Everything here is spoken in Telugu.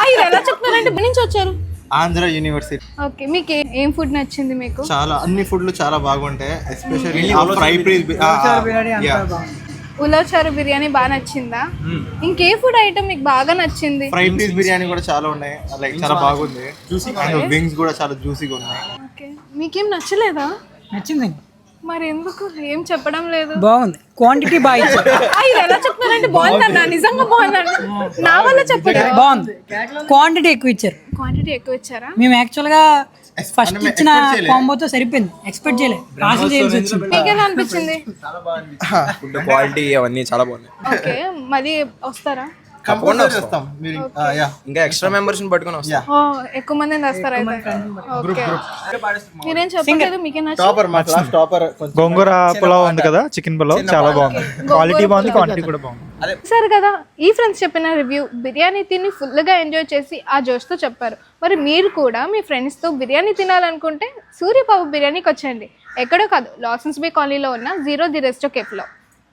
ఇది ఎలా చెప్తున్నారంటే ఎక్కడి నుంచి వచ్చారు? ఆంధ్ర యూనివర్సిటీ. ఓకే, మీకు ఏం ఫుడ్ నచ్చింది? మీకు చాలా అన్ని ఫుడ్లు చాలా బాగుంటాయి, ఎస్పెషల్లీ ఫ్రై పీస్ ఉలవచారు బిర్యానీ బాగా నచ్చిందా? ఇంకే ఫుడ్ ఐటమ్ మీకు బాగా నచ్చింది? ఫ్రై పీస్ బిర్యానీ కూడా చాలా ఉన్నాయి, లైక్ చాలా బాగుంది. వింగ్స్ కూడా చాలా జ్యూసీగా ఉన్నాయి. ఓకే, మీకేం నచ్చలేదా? నచ్చింది. మరి ఎందుకు ఏం చెప్పడం లేదు? బాగుంది, క్వాంటిటీ బాగా ఇచ్చారు. ఇది ఎలా చెప్తున్నారంటే బాగుందన్నా, నిజంగా బాగుందన్నా, నా వల్ల చెప్పండి. బాగుంది, క్వాంటిటీ ఎక్కువ ఇచ్చారు. క్వాంటిటీ ఎక్కువ ఇచ్చారా? మేము యాక్చువల్ గా ఫస్ట్ ఇచ్చిన కాంబోతో సరిపోయింది, ఎక్స్పెక్ట్ చేయలేదు. రాసి చేయాల్సి వచ్చింది. మీకెలా అనిపించింది? ఫుడ్ క్వాలిటీ అవన్నీ చాలా బాగున్నాయి. ఓకే, మరి వస్తారా? వస్తాం. ఇంకా ఎక్స్ట్రా మెంబర్స్ పట్టుకొని వస్తాం. ఓ, ఎక్కువ మంది వస్తారా అయితే? ఓకే, మీరేం చెప్పలేదు, మీకేం టాపర్ మా క్లాస్ టాపర్. గోంగూర పులావ్ ఉంది కదా, చికెన్ పులావ్ చాలా బాగుంది, క్వాలిటీ బాగుంది, క్వాంటిటీ కూడా బాగుంది. సరే కదా, ఈ ఫ్రెండ్స్ చెప్పిన రివ్యూ బిర్యానీ తిని ఫుల్గా ఎంజాయ్ చేసి ఆ జోష్తో చెప్పారు. మరి మీరు కూడా మీ ఫ్రెండ్స్తో బిర్యానీ తినాలనుకుంటే సూర్యబాబు బిర్యానీకి వచ్చేయండి. ఎక్కడో కాదు, లాసెన్స్ బే కాలనీలో ఉన్న 0 ది రెస్టో కేఫ్లో.